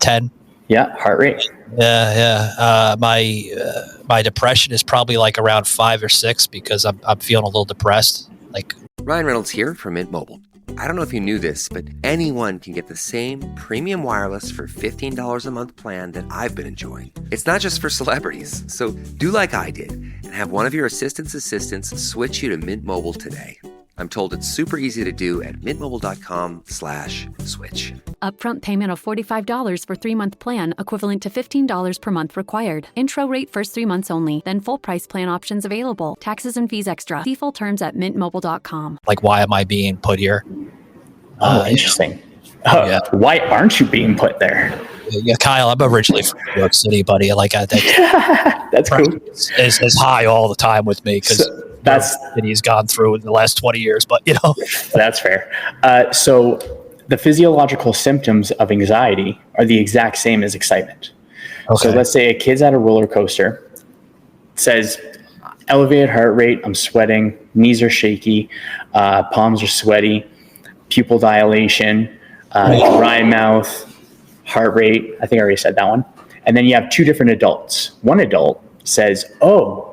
10. Yeah. Heart rate. Yeah. My depression is probably like around 5 or 6 because I'm feeling a little depressed. Like Ryan Reynolds here from Mint Mobile. I don't know if you knew this, but anyone can get the same premium wireless for $15 a month plan that I've been enjoying. It's not just for celebrities. So do like I did and have one of your assistants switch you to Mint Mobile today. I'm told it's super easy to do at mintmobile.com/switch. Upfront payment of $45 for 3-month plan, equivalent to $15 per month required. Intro rate first 3 months only, then full price plan options available. Taxes and fees extra. See full terms at mintmobile.com. Like, why am I being put here? Interesting. Why aren't you being put there? Yeah, Kyle, I'm originally from New York City, buddy. Like, I think that's cool. Is high all the time with me because that he's gone through in the last 20 years. But that's fair. So the physiological symptoms of anxiety are the exact same as excitement. Okay. So let's say a kid's at a roller coaster, says elevated heart rate, I'm sweating, knees are shaky, palms are sweaty, pupil dilation, dry mouth, heart rate. I think I already said that one. And then you have 2 different adults. One adult says, oh,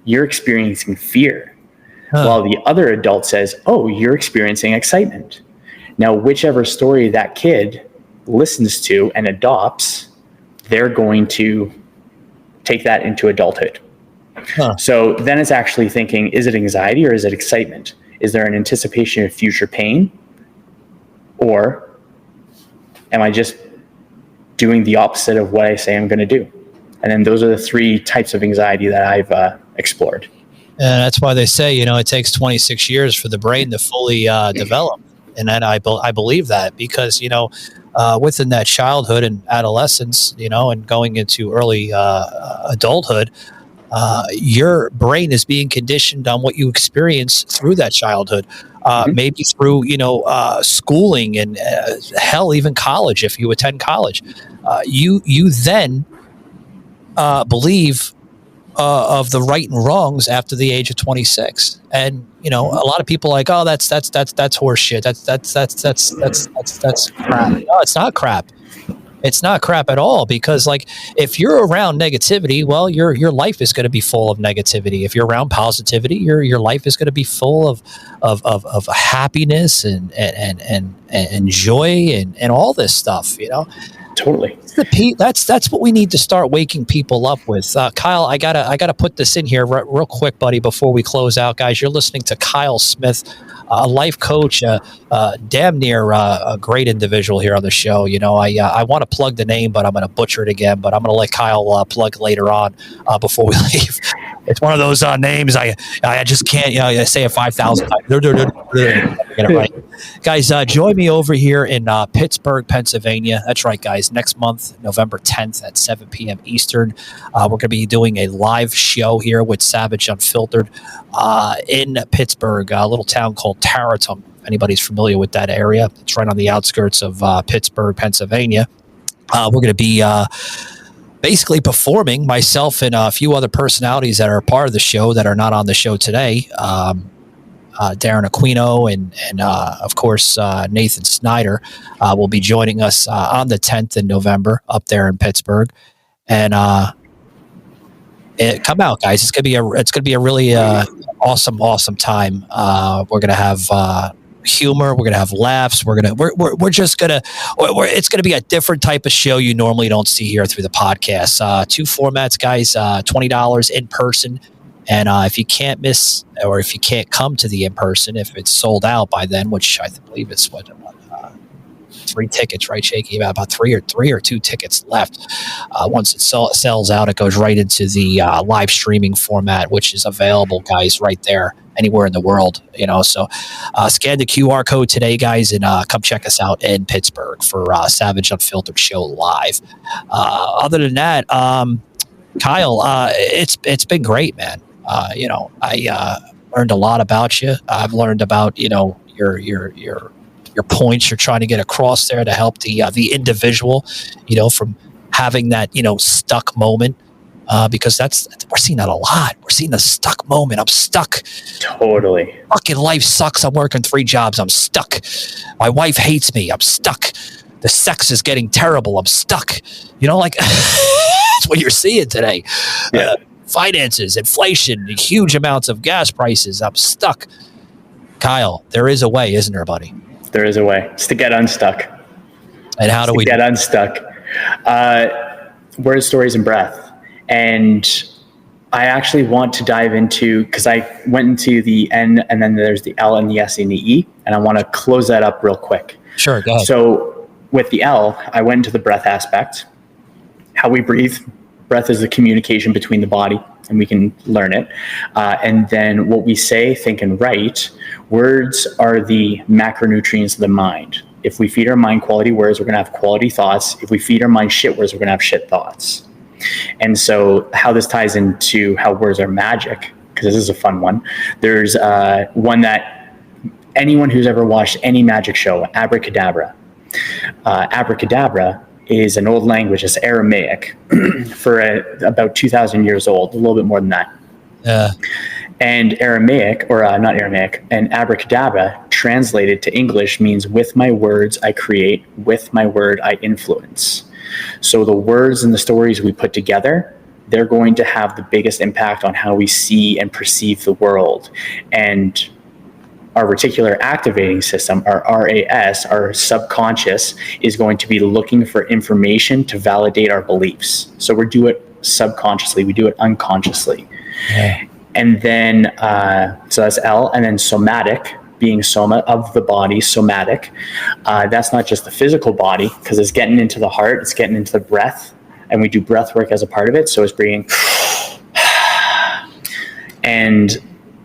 you're experiencing fear. While the other adult says, oh, you're experiencing excitement. Now, whichever story that kid listens to and adopts, they're going to take that into adulthood. So then it's actually thinking, is it anxiety or is it excitement? Is there an anticipation of future pain? Or am I just doing the opposite of what I say I'm going to do? And then those are the 3 types of anxiety that I've explored. And that's why they say, it takes 26 years for the brain to fully develop. And then I believe that because, within that childhood and adolescence, and going into early adulthood, your brain is being conditioned on what you experienced through that childhood. Maybe through, schooling and hell, even college, if you attend college. You then believe of the right and wrongs after the age of 26. And, a lot of people are like, oh, that's horse shit. That's crap. No, it's not crap. It's not crap at all, because if you're around negativity, well, your life is going to be full of negativity. If you're around positivity, your life is going to be full of happiness and joy and all this stuff, Totally. That's what we need to start waking people up with. Kyle, I gotta put this in here real quick, buddy, before we close out, guys. You're listening to Kyle Smith, a life coach, damn near a great individual here on the show. I want to plug the name, but I'm going to butcher it again. But I'm going to let Kyle plug later on before we leave. It's one of those names I just can't. I say it 5,000 times. Get it right, guys. Join me over here in Pittsburgh, Pennsylvania. That's right, guys. Next month, November 10th at 7 p.m. Eastern, we're going to be doing a live show here with Savage Unfiltered in Pittsburgh, a little town called Tarleton. If anybody's familiar with that area, it's right on the outskirts of Pittsburgh, Pennsylvania. We're going to be basically performing, myself and a few other personalities that are part of the show that are not on the show today. Darren Aquino and of course, Nathan Snyder will be joining us on the 10th in November up there in Pittsburgh. And come out, guys. It's gonna be a really awesome time. We're gonna have humor. We're gonna have laughs. It's gonna be a different type of show you normally don't see here through the podcast. Two formats, guys. $20 in person. And if you can't miss, or if you can't come to the in person, if it's sold out by then, which I believe it's 3 tickets, right, Shaky? About three or 2 tickets left. Once it sells out, it goes right into the live streaming format, which is available, guys, right there anywhere in the world. So scan the QR code today, guys, and come check us out in Pittsburgh for Savage Unfiltered Show live. Other than that, Kyle, it's been great, man. I learned a lot about you. I've learned about your points you're trying to get across there to help the individual, from having that stuck moment, because we're seeing that a lot. We're seeing the stuck moment. I'm stuck. Totally. Fucking life sucks. I'm working 3 jobs. I'm stuck. My wife hates me. I'm stuck. The sex is getting terrible. I'm stuck. That's what you're seeing today. Yeah. Finances, inflation, huge amounts of gas prices. I'm stuck. Kyle, there is a way, isn't there, buddy? There is a way. It's to get unstuck. And how do we get unstuck? Words, stories, and breath. And I actually want to dive into, because I went into the N, and then there's the L and the S and the E, and I want to close that up real quick. Sure, go ahead. So with the L, I went into the breath aspect, how we breathe. Breath is the communication between the body, and we can learn it. And then what we say, think, and write. Words are the macronutrients of the mind. If we feed our mind quality words, we're going to have quality thoughts. If we feed our mind shit words, we're going to have shit thoughts. And so how this ties into how words are magic, because this is a fun one. There's one that anyone who's ever watched any magic show, abracadabra. Abracadabra is an old language. It's Aramaic for about 2,000 years old, a little bit more than that. And Aramaic, or not Aramaic, and abracadabra translated to English means with my words I create, with my word I influence. So the words and the stories we put together, they're going to have the biggest impact on how we see and perceive the world. And our reticular activating system, our RAS, our subconscious, is going to be looking for information to validate our beliefs. So we do it subconsciously, we do it unconsciously. Yeah. And then, so that's L, and then somatic, being soma, of the body, somatic. That's not just the physical body, because it's getting into the heart, it's getting into the breath, and we do breath work as a part of it. So it's breathing. And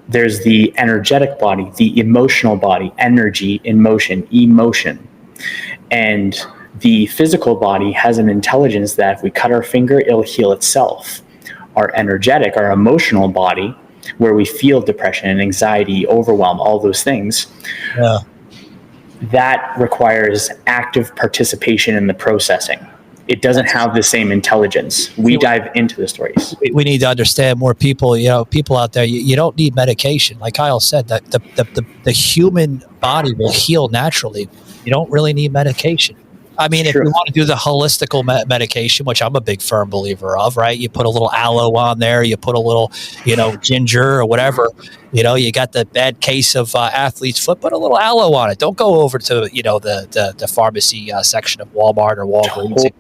there's the energetic body, the emotional body, energy, emotion. And the physical body has an intelligence that if we cut our finger, it'll heal itself. our energetic, our emotional body, where we feel depression and anxiety, overwhelm, all those things. Yeah. That requires active participation in the processing. It doesn't have the same intelligence. We dive into the stories. We need to understand more people, people out there, you don't need medication. Like Kyle said, that the human body will heal naturally. You don't really need medication. I mean, if you want to do the holistical medication, which I'm a big firm believer of, right? You put a little aloe on there, you put a little, ginger or whatever. You got the bad case of athlete's foot, put a little aloe on it. Don't go over to, the pharmacy section of Walmart or Walgreens and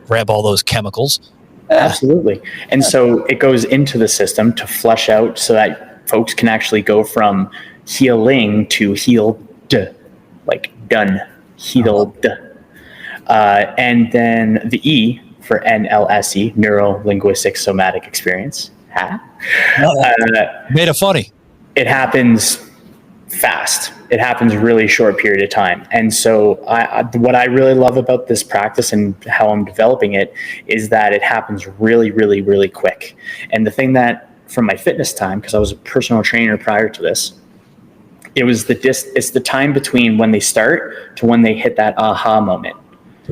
grab all those chemicals. Absolutely. And so it goes into the system to flush out so that folks can actually go from healing to healed, like done, healed. And then the E for NLSE, Neuro-Linguistic Somatic Experience. Made it funny. It happens fast. It happens really short period of time. And so what I really love about this practice and how I'm developing it is that it happens really, really, really quick. And the thing that from my fitness time, because I was a personal trainer prior to this, it's the time between when they start to when they hit that aha moment.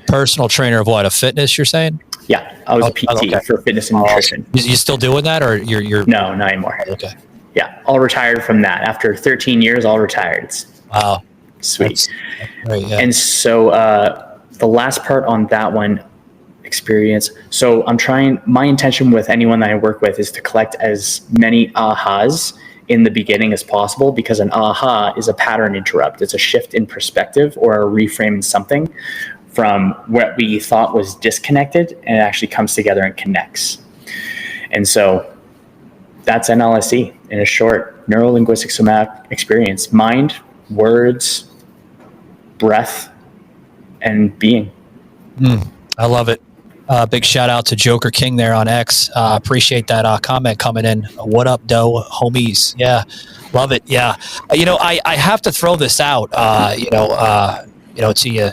Personal trainer of what? Of fitness, you're saying? Yeah, I was a PT for fitness and nutrition. You still doing that, or you're? No, not anymore. Okay. Yeah, all retired from that. After 13 years, all retired. Wow, sweet. That's great, yeah. And so the last part on that one, experience. So my intention with anyone that I work with is to collect as many ahas in the beginning as possible, because an aha is a pattern interrupt. It's a shift in perspective or a reframe in something from what we thought was disconnected, and it actually comes together and connects. And so that's NLSE in a short, neuro-linguistic somatic experience: mind, words, breath, and being. I love it. Big shout out to Joker King there on X. Appreciate that comment coming in. What up, doe homies? Yeah, love it. Yeah, I have to throw this out. To you,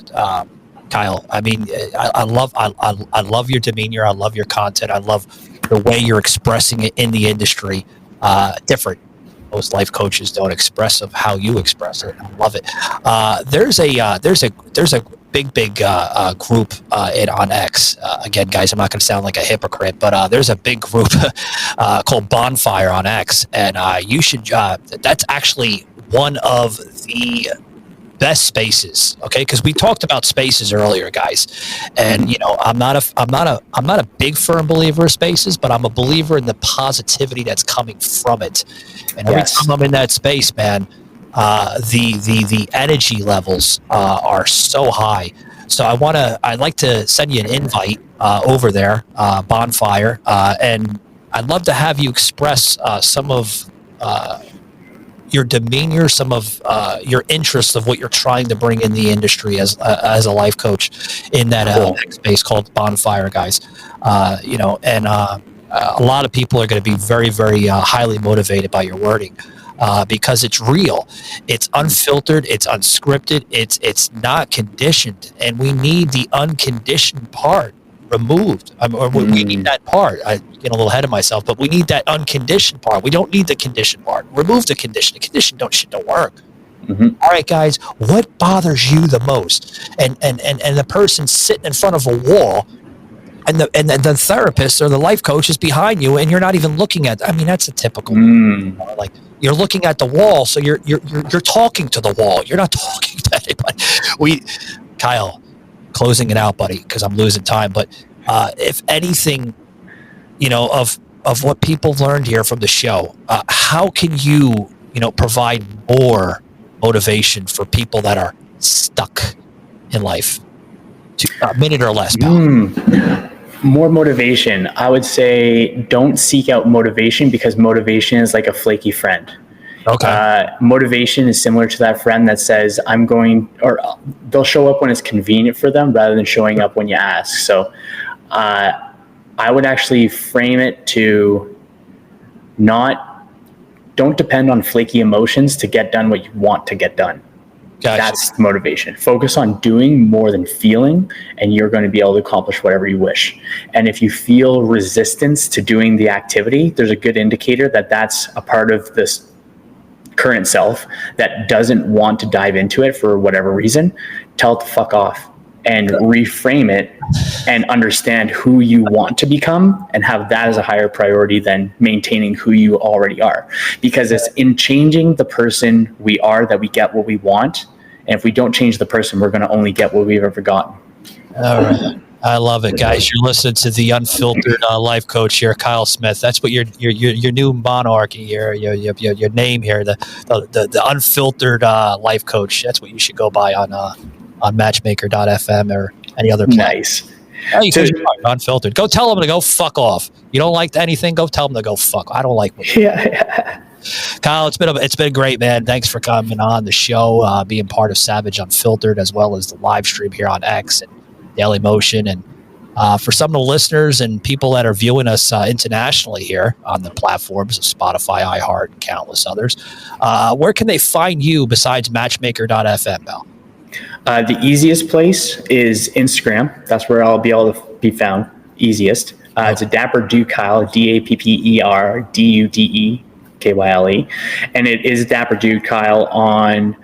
Kyle. I mean, I love your demeanor. I love your content. I love the way you're expressing it in the industry. Different. Most life coaches don't express of how you express it. I love it. There's a big group on X. Again, guys, I'm not going to sound like a hypocrite, but there's a big group called Bonfire on X, and you should. That's actually one of the best spaces, okay? Because we talked about spaces earlier, guys, and I'm not a big firm believer of spaces, but I'm a believer in the positivity that's coming from it. And every time I'm in that space, man, the energy levels are so high. So I'd like to send you an invite over there, Bonfire, and I'd love to have you express some of your demeanor, some of your interests of what you're trying to bring in the industry as a life coach in that space called Bonfire, guys. And a lot of people are going to be very, very highly motivated by your wording. Because it's real, it's unfiltered, it's unscripted, it's not conditioned, and we need the unconditioned part removed. We need that part. I get a little ahead of myself, but we need that unconditioned part. We don't need the conditioned part. Remove the condition. The condition don't work. Mm-hmm. All right, guys, what bothers you the most? And the person sitting in front of a wall, and the therapist or the life coach is behind you, and you're not even looking at. I mean, that's a typical like. You're looking at the wall, so you're talking to the wall. You're not talking to anybody. Kyle, closing it out, buddy, because I'm losing time. But if anything, of what people learned here from the show, how can you provide more motivation for people that are stuck in life? A minute or less, pal. More motivation. I would say don't seek out motivation, because motivation is like a flaky friend. Okay. Motivation is similar to that friend that says, they'll show up when it's convenient for them rather than showing up when you ask. So I would actually frame it to don't depend on flaky emotions to get done what you want to get done. Gotcha. That's the motivation. Focus on doing more than feeling, and you're going to be able to accomplish whatever you wish. And if you feel resistance to doing the activity, there's a good indicator that that's a part of this current self that doesn't want to dive into it for whatever reason. Tell it to fuck off and reframe it and understand who you want to become and have that as a higher priority than maintaining who you already are. Because it's in changing the person we are that we get what we want. And if we don't change the person, we're going to only get what we've ever gotten. All right. I love it, guys. You're listening to the Unfiltered Life Coach here, Kyle Smith. That's what your new monarchy here, your name here, the Unfiltered Life Coach. That's what you should go by on Matchmaker.fm or any other place. Nice. Hey, Unfiltered. Go tell them to go fuck off. You don't like anything? Go tell them to go fuck. I don't like. Yeah. Kyle, it's been great, man. Thanks for coming on the show, being part of Savage Unfiltered, as well as the live stream here on X and Daily Motion. And for some of the listeners and people that are viewing us internationally here on the platforms of Spotify, iHeart, and countless others, where can they find you besides Matchmaker.fm, Mel? The easiest place is Instagram. That's where I'll be able to be found easiest. It's a Dapper Dude Kyle, DAPPERDUDE KYLE, and it is Dapper Dude Kyle on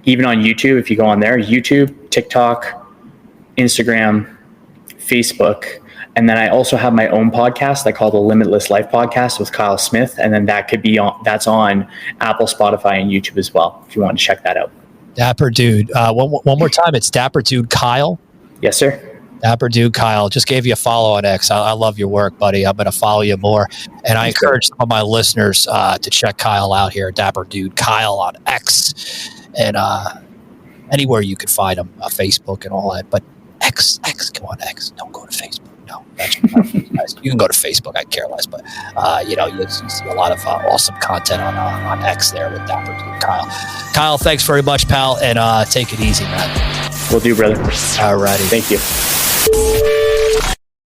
even on YouTube. If you go on there, YouTube, TikTok, Instagram, Facebook, and then I also have my own podcast I call the Limitless Life Podcast with Kyle Smith, and then that's on Apple, Spotify, and YouTube as well. If you want to check that out. Dapper Dude. One more time. It's Dapper Dude Kyle. Yes, sir. Dapper Dude Kyle. Just gave you a follow on X. I love your work, buddy. I'm going to follow you more. And I encourage some of my listeners to check Kyle out here, Dapper Dude Kyle on X, and anywhere you can find him, Facebook and all that. But X, come on, X. Don't go to Facebook. No, that's you can go to Facebook. I care less, but you see a lot of awesome content on X there with Dapper Dude Kyle. Kyle, thanks very much, pal, and take it easy, man. Will do, brother. All righty. Thank you.